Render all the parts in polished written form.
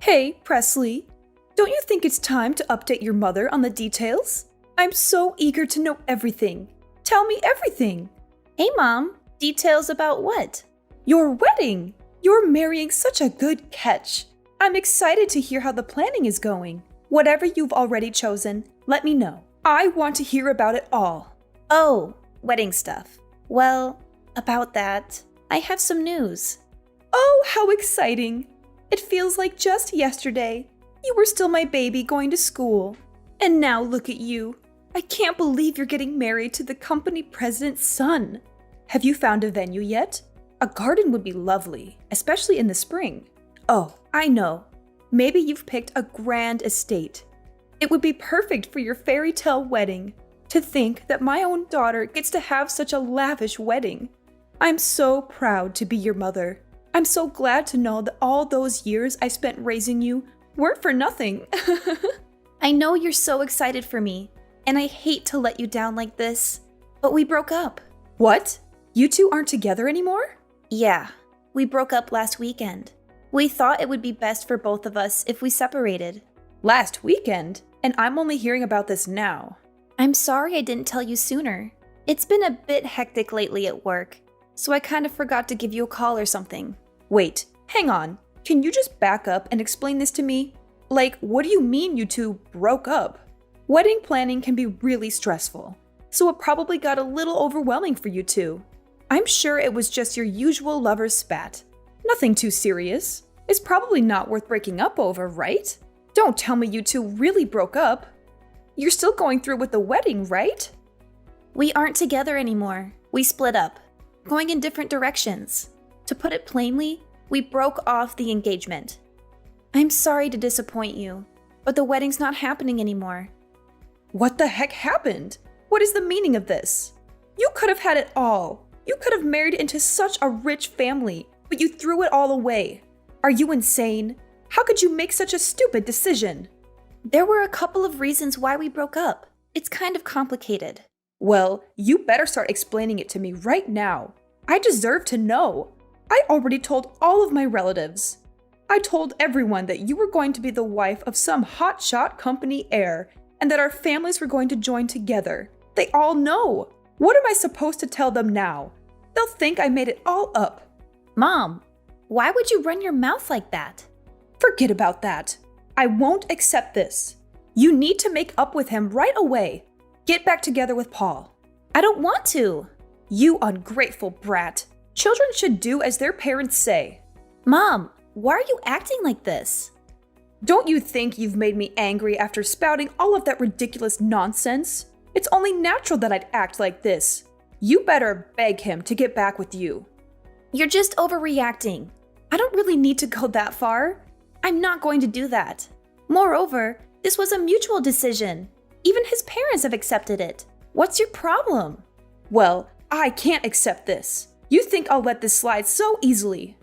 Hey, Presley. Don't you think it's time to update your mother on the details? I'm so eager to know everything. Tell me everything. Hey, Mom. Details about what? Your wedding! You're marrying such a good catch. I'm excited to hear how the planning is going. Whatever you've already chosen, let me know. I want to hear about it all. Oh, wedding stuff. Well, about that, I have some news. Oh, how exciting! It feels like just yesterday. You were still my baby going to school. And now look at you. I can't believe you're getting married to the company president's son. Have you found a venue yet? A garden would be lovely, especially in the spring. Oh, I know. Maybe you've picked a grand estate. It would be perfect for your fairy tale wedding. To think that my own daughter gets to have such a lavish wedding. I'm so proud to be your mother. I'm so glad to know that all those years I spent raising you weren't for nothing. I know you're so excited for me, and I hate to let you down like this, but we broke up. What? You two aren't together anymore? Yeah, we broke up last weekend. We thought it would be best for both of us if we separated. Last weekend? And I'm only hearing about this now. I'm sorry I didn't tell you sooner. It's been a bit hectic lately at work, so I kind of forgot to give you a call or something. Wait, hang on. Can you just back up and explain this to me? Like, what do you mean you two broke up? Wedding planning can be really stressful, so it probably got a little overwhelming for you two. I'm sure it was just your usual lover's spat. Nothing too serious. It's probably not worth breaking up over, right? Don't tell me you two really broke up. You're still going through with the wedding, right? We aren't together anymore. We split up, going in different directions. To put it plainly, we broke off the engagement. I'm sorry to disappoint you, but the wedding's not happening anymore. What the heck happened? What is the meaning of this? You could have had it all. You could have married into such a rich family, but you threw it all away. Are you insane? How could you make such a stupid decision? There were a couple of reasons why we broke up. It's kind of complicated. Well, you better start explaining it to me right now. I deserve to know. I already told all of my relatives. I told everyone that you were going to be the wife of some hotshot company heir and that our families were going to join together. They all know. What am I supposed to tell them now? They'll think I made it all up. Mom, why would you run your mouth like that? Forget about that. I won't accept this. You need to make up with him right away. Get back together with Paul. I don't want to. You ungrateful brat. Children should do as their parents say. Mom, why are you acting like this? Don't you think you've made me angry after spouting all of that ridiculous nonsense? It's only natural that I'd act like this. You better beg him to get back with you. You're just overreacting. I don't really need to go that far. I'm not going to do that. Moreover, this was a mutual decision. Even his parents have accepted it. What's your problem? Well, I can't accept this. You think I'll let this slide so easily?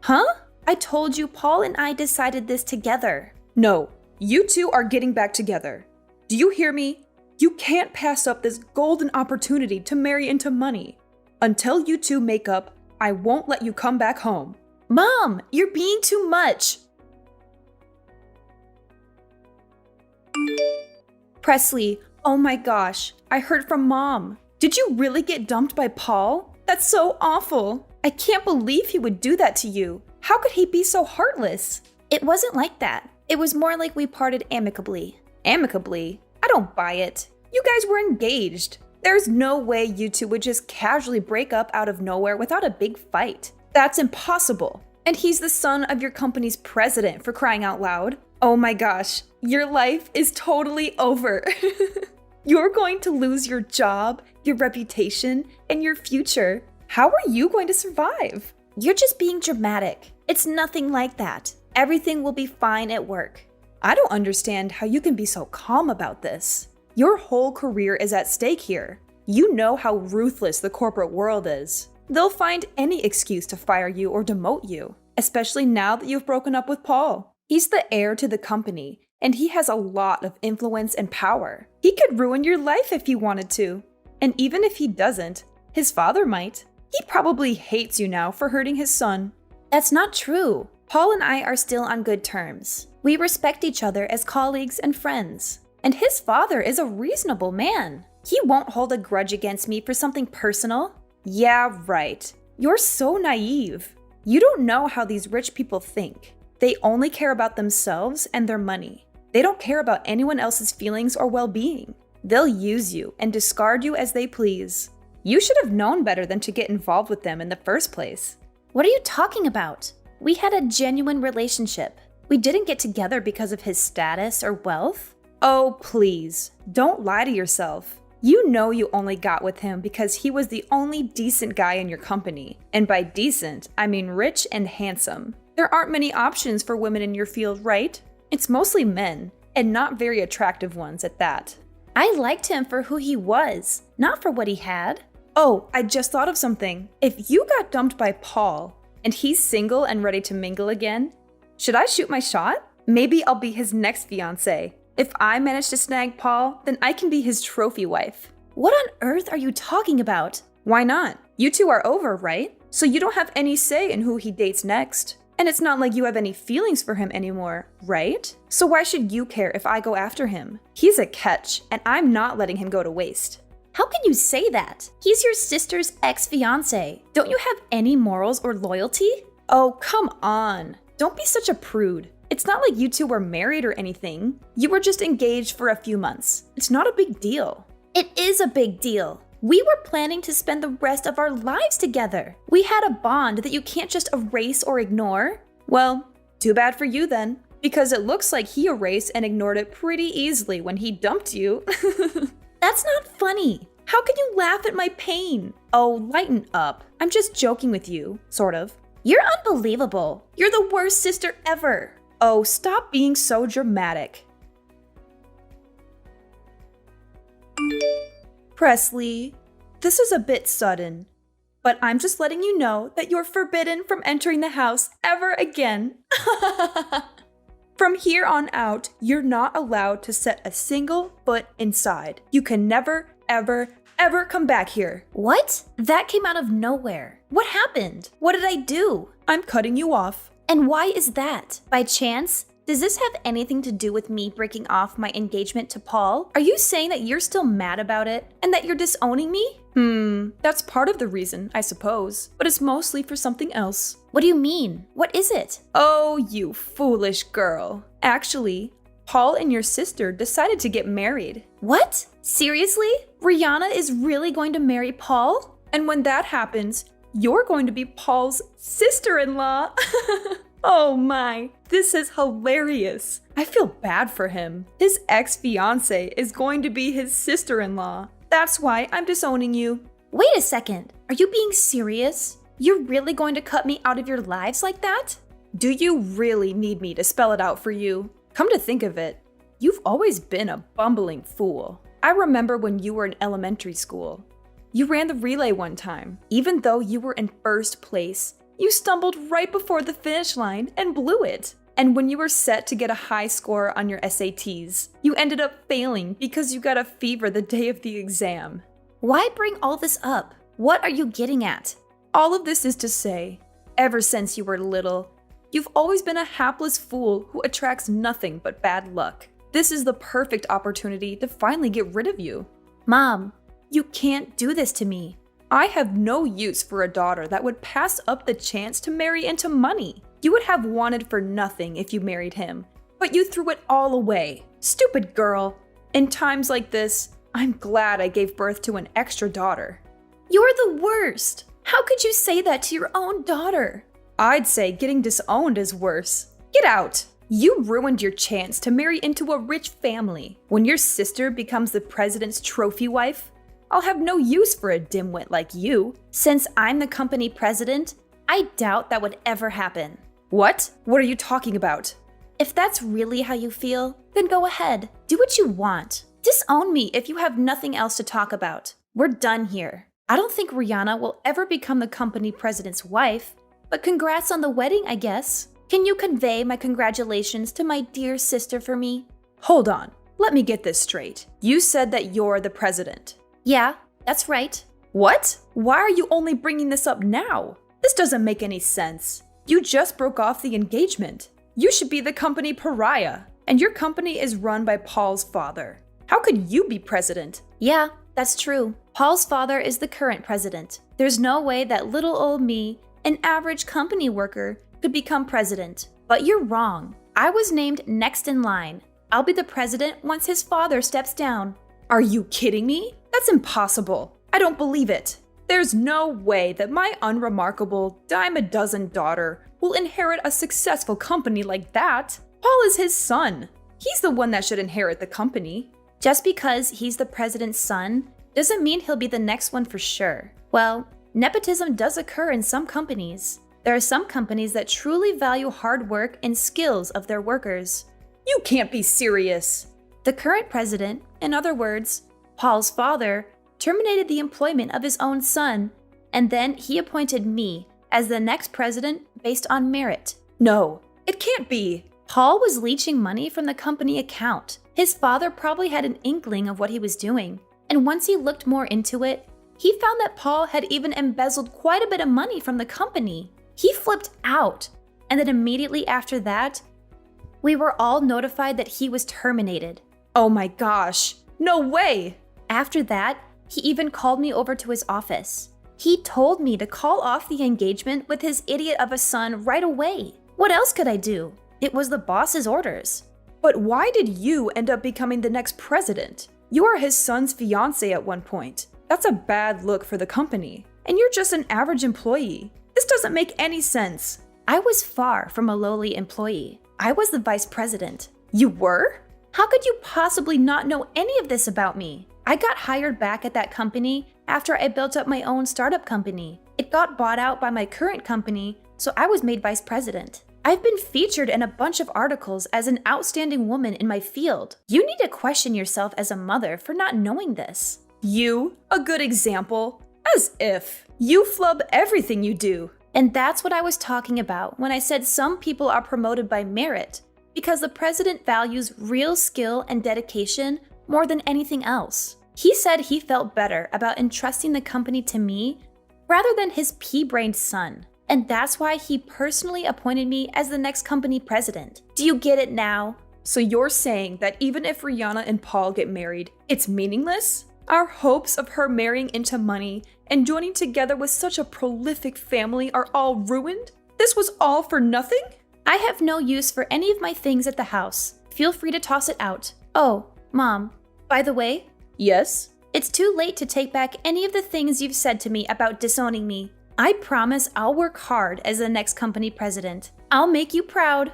Huh? I told you Paul and I decided this together. No, you two are getting back together. Do you hear me? You can't pass up this golden opportunity to marry into money. Until you two make up, I won't let you come back home. Mom, you're being too much. Presley, oh my gosh, I heard from Mom. Did you really get dumped by Paul? That's so awful. I can't believe he would do that to you. How could he be so heartless? It wasn't like that. It was more like we parted amicably. Amicably? I don't buy it. You guys were engaged. There's no way you two would just casually break up out of nowhere without a big fight. That's impossible. And he's the son of your company's president, for crying out loud. Oh my gosh, your life is totally over. You're going to lose your job, your reputation, and your future. How are you going to survive? You're just being dramatic. It's nothing like that. Everything will be fine at work. I don't understand how you can be so calm about this. Your whole career is at stake here. You know how ruthless the corporate world is. They'll find any excuse to fire you or demote you, especially now that you've broken up with Paul. He's the heir to the company, and he has a lot of influence and power. He could ruin your life if he wanted to. And even if he doesn't, his father might. He probably hates you now for hurting his son. That's not true. Paul and I are still on good terms. We respect each other as colleagues and friends. And his father is a reasonable man. He won't hold a grudge against me for something personal. Yeah, right. You're so naive. You don't know how these rich people think. They only care about themselves and their money. They don't care about anyone else's feelings or well-being. They'll use you and discard you as they please. You should have known better than to get involved with them in the first place. What are you talking about? We had a genuine relationship. We didn't get together because of his status or wealth. Oh, please. Don't lie to yourself. You know you only got with him because he was the only decent guy in your company. And by decent, I mean rich and handsome. There aren't many options for women in your field, right? It's mostly men, and not very attractive ones at that. I liked him for who he was, not for what he had. Oh, I just thought of something. If you got dumped by Paul, and he's single and ready to mingle again, should I shoot my shot? Maybe I'll be his next fiancé. If I manage to snag Paul, then I can be his trophy wife. What on earth are you talking about? Why not? You two are over, right? So you don't have any say in who he dates next. And it's not like you have any feelings for him anymore, right? So why should you care if I go after him? He's a catch, and I'm not letting him go to waste. How can you say that? He's your sister's ex-fiancé. Don't you have any morals or loyalty? Oh, come on. Don't be such a prude. It's not like you two were married or anything. You were just engaged for a few months. It's not a big deal. It is a big deal. We were planning to spend the rest of our lives together. We had a bond that you can't just erase or ignore. Well, too bad for you then, because it looks like he erased and ignored it pretty easily when he dumped you. That's not funny. How can you laugh at my pain? Oh, lighten up. I'm just joking with you, sort of. You're unbelievable. You're the worst sister ever. Oh, stop being so dramatic. Presley, this is a bit sudden, but I'm just letting you know that you're forbidden from entering the house ever again. From here on out, you're not allowed to set a single foot inside. You can never, ever, ever come back here. What? That came out of nowhere. What happened? What did I do? I'm cutting you off. And why is that? By chance? Does this have anything to do with me breaking off my engagement to Paul? Are you saying that you're still mad about it and that you're disowning me? That's part of the reason, I suppose, but it's mostly for something else. What do you mean? What is it? Oh, you foolish girl. Actually, Paul and your sister decided to get married. What? Seriously? Rihanna is really going to marry Paul? And when that happens, you're going to be Paul's sister-in-law. Oh my, this is hilarious. I feel bad for him. His ex-fiancée is going to be his sister-in-law. That's why I'm disowning you. Wait a second. Are you being serious? You're really going to cut me out of your lives like that? Do you really need me to spell it out for you? Come to think of it, you've always been a bumbling fool. I remember when you were in elementary school. You ran the relay one time. Even though you were in first place, you stumbled right before the finish line and blew it. And when you were set to get a high score on your SATs, you ended up failing because you got a fever the day of the exam. Why bring all this up? What are you getting at? All of this is to say, ever since you were little, you've always been a hapless fool who attracts nothing but bad luck. This is the perfect opportunity to finally get rid of you. Mom, you can't do this to me. I have no use for a daughter that would pass up the chance to marry into money. You would have wanted for nothing if you married him, but you threw it all away. Stupid girl. In times like this, I'm glad I gave birth to an extra daughter. You're the worst. How could you say that to your own daughter? I'd say getting disowned is worse. Get out! You ruined your chance to marry into a rich family. When your sister becomes the president's trophy wife, I'll have no use for a dimwit like you. Since I'm the company president, I doubt that would ever happen. What? What are you talking about? If that's really how you feel, then go ahead. Do what you want. Disown me if you have nothing else to talk about. We're done here. I don't think Rihanna will ever become the company president's wife, but congrats on the wedding, I guess. Can you convey my congratulations to my dear sister for me? Hold on. Let me get this straight. You said that you're the president. Yeah, that's right. What? Why are you only bringing this up now? This doesn't make any sense. You just broke off the engagement. You should be the company pariah, and your company is run by Paul's father. How could you be president? Yeah, that's true. Paul's father is the current president. There's no way that little old me, an average company worker, could become president. But you're wrong. I was named next in line. I'll be the president once his father steps down. Are you kidding me? That's impossible. I don't believe it. There's no way that my unremarkable dime-a-dozen daughter will inherit a successful company like that. Paul is his son. He's the one that should inherit the company. Just because he's the president's son doesn't mean he'll be the next one for sure. Well, nepotism does occur in some companies. There are some companies that truly value hard work and skills of their workers. You can't be serious. The current president, in other words, Paul's father, terminated the employment of his own son, and then he appointed me as the next president based on merit. No, it can't be. Paul was leeching money from the company account. His father probably had an inkling of what he was doing, and once he looked more into it, he found that Paul had even embezzled quite a bit of money from the company. He flipped out, and then immediately after that, we were all notified that he was terminated. Oh my gosh, no way! After that, he even called me over to his office. He told me to call off the engagement with his idiot of a son right away. What else could I do? It was the boss's orders. But why did you end up becoming the next president? You are his son's fiancé at one point. That's a bad look for the company. And you're just an average employee. This doesn't make any sense. I was far from a lowly employee. I was the vice president. You were? How could you possibly not know any of this about me? I got hired back at that company after I built up my own startup company. It got bought out by my current company, so I was made vice president. I've been featured in a bunch of articles as an outstanding woman in my field. You need to question yourself as a mother for not knowing this. You? A good example? As if. You flub everything you do. And that's what I was talking about when I said some people are promoted by merit, because the president values real skill and dedication more than anything else. He said he felt better about entrusting the company to me rather than his pea-brained son. And that's why he personally appointed me as the next company president. Do you get it now? So you're saying that even if Rihanna and Paul get married, it's meaningless? Our hopes of her marrying into money and joining together with such a prolific family are all ruined? This was all for nothing? I have no use for any of my things at the house. Feel free to toss it out. Oh, Mom, by the way? Yes? It's too late to take back any of the things you've said to me about disowning me. I promise I'll work hard as the next company president. I'll make you proud.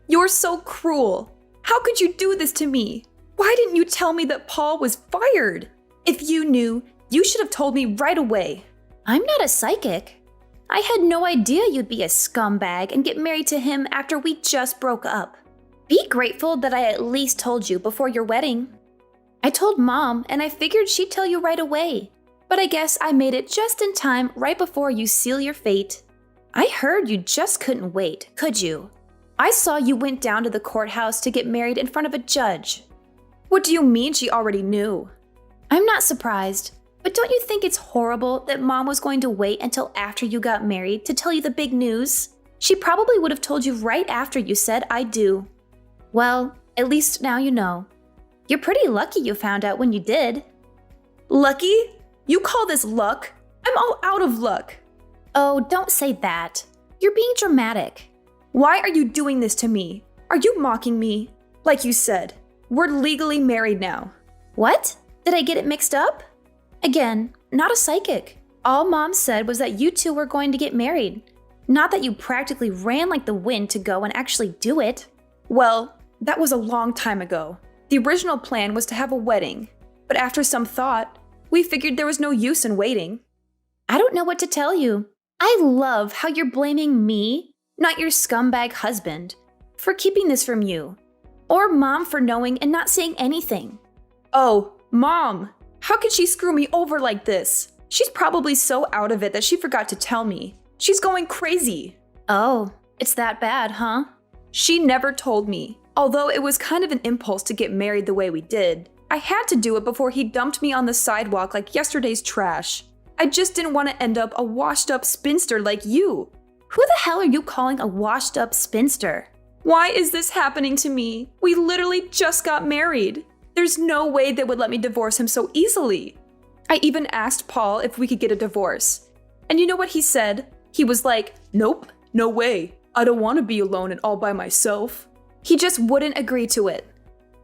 You're so cruel. How could you do this to me? Why didn't you tell me that Paul was fired? If you knew, you should have told me right away. I'm not a psychic. I had no idea you'd be a scumbag and get married to him after we just broke up. Be grateful that I at least told you before your wedding. I told Mom, and I figured she'd tell you right away. But I guess I made it just in time right before you seal your fate. I heard you just couldn't wait, could you? I saw you went down to the courthouse to get married in front of a judge. What do you mean she already knew? I'm not surprised, but don't you think it's horrible that Mom was going to wait until after you got married to tell you the big news? She probably would have told you right after you said I do. Well, at least now you know. You're pretty lucky you found out when you did. Lucky? You call this luck? I'm all out of luck. Oh, don't say that. You're being dramatic. Why are you doing this to me? Are you mocking me? Like you said, we're legally married now. What? Did I get it mixed up? Again, not a psychic. All Mom said was that you two were going to get married. Not that you practically ran like the wind to go and actually do it. Well, that was a long time ago. The original plan was to have a wedding, but after some thought, we figured there was no use in waiting. I don't know what to tell you. I love how you're blaming me, not your scumbag husband, for keeping this from you. Or Mom for knowing and not saying anything. Oh, Mom! How could she screw me over like this? She's probably so out of it that she forgot to tell me. She's going crazy. Oh, it's that bad, huh? She never told me. Although it was kind of an impulse to get married the way we did. I had to do it before he dumped me on the sidewalk like yesterday's trash. I just didn't want to end up a washed-up spinster like you. Who the hell are you calling a washed-up spinster? Why is this happening to me? We literally just got married. There's no way they would let me divorce him so easily. I even asked Paul if we could get a divorce. And you know what he said? He was like, "Nope, no way. I don't want to be alone and all by myself." He just wouldn't agree to it.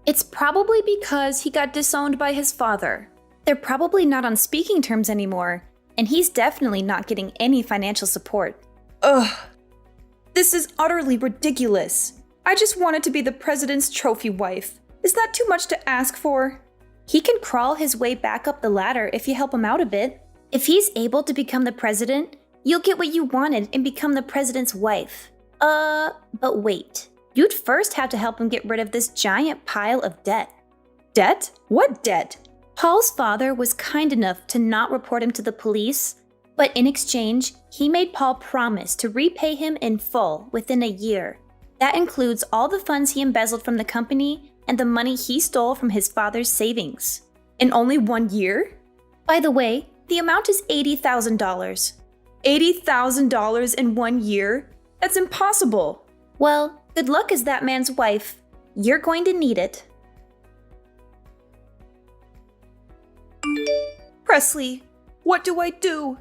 It's probably because he got disowned by his father. They're probably not on speaking terms anymore, and he's definitely not getting any financial support. Ugh. This is utterly ridiculous. I just wanted to be the president's trophy wife. Is that too much to ask for? He can crawl his way back up the ladder if you help him out a bit. If he's able to become the president, you'll get what you wanted and become the president's wife. But wait. You'd first have to help him get rid of this giant pile of debt. Debt? What debt? Paul's father was kind enough to not report him to the police, but in exchange, he made Paul promise to repay him in full within a year. That includes all the funds he embezzled from the company and the money he stole from his father's savings. In only 1 year? By the way, the amount is $80,000. $80,000 in 1 year? That's impossible. Well, good luck as that man's wife. You're going to need it. Presley, what do I do?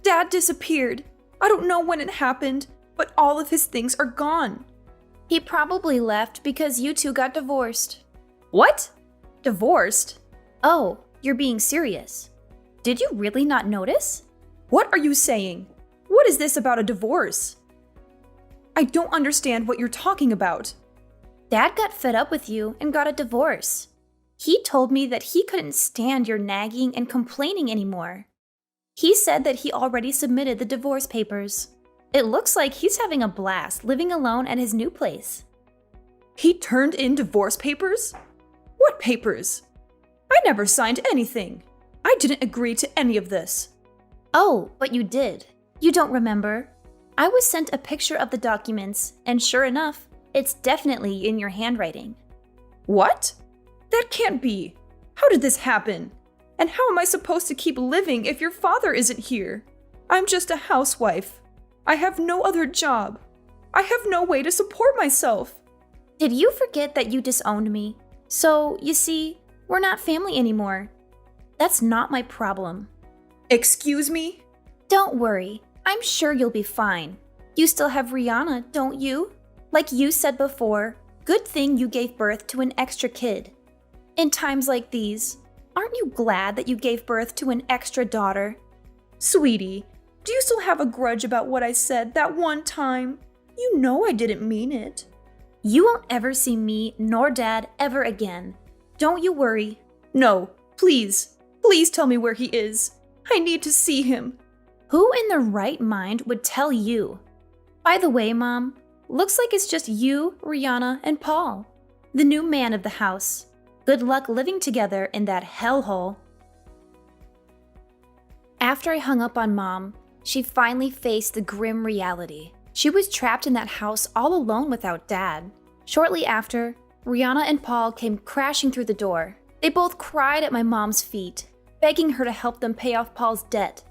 Dad disappeared. I don't know when it happened, but all of his things are gone. He probably left because you two got divorced. What? Divorced? Oh, you're being serious. Did you really not notice? What are you saying? What is this about a divorce? I don't understand what you're talking about. Dad got fed up with you and got a divorce. He told me that he couldn't stand your nagging and complaining anymore. He said that he already submitted the divorce papers. It looks like he's having a blast living alone at his new place. He turned in divorce papers? What papers? I never signed anything. I didn't agree to any of this. Oh, but you did. You don't remember? I was sent a picture of the documents, and sure enough, it's definitely in your handwriting. What? That can't be. How did this happen? And how am I supposed to keep living if your father isn't here? I'm just a housewife. I have no other job. I have no way to support myself. Did you forget that you disowned me? So, you see, we're not family anymore. That's not my problem. Excuse me? Don't worry. I'm sure you'll be fine. You still have Rihanna, don't you? Like you said before, good thing you gave birth to an extra kid. In times like these, aren't you glad that you gave birth to an extra daughter? Sweetie, do you still have a grudge about what I said that one time? You know I didn't mean it. You won't ever see me nor Dad ever again. Don't you worry. No, please. Please tell me where he is. I need to see him. Who in their right mind would tell you? By the way, Mom, looks like it's just you, Rihanna, and Paul, the new man of the house. Good luck living together in that hellhole. After I hung up on Mom, she finally faced the grim reality. She was trapped in that house all alone without Dad. Shortly after, Rihanna and Paul came crashing through the door. They both cried at my mom's feet, begging her to help them pay off Paul's debt.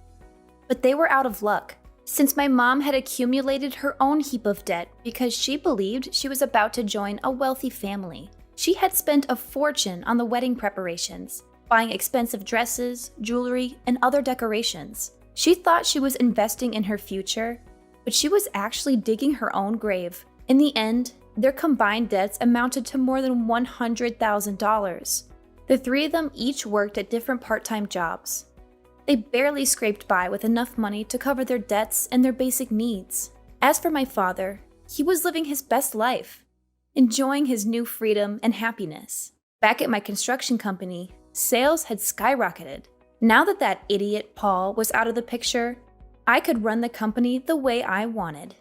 But they were out of luck, since my mom had accumulated her own heap of debt because she believed she was about to join a wealthy family. She had spent a fortune on the wedding preparations, buying expensive dresses, jewelry, and other decorations. She thought she was investing in her future, but she was actually digging her own grave. In the end, their combined debts amounted to more than $100,000. The three of them each worked at different part-time jobs. They barely scraped by with enough money to cover their debts and their basic needs. As for my father, he was living his best life, enjoying his new freedom and happiness. Back at my construction company, sales had skyrocketed. Now that idiot Paul was out of the picture, I could run the company the way I wanted.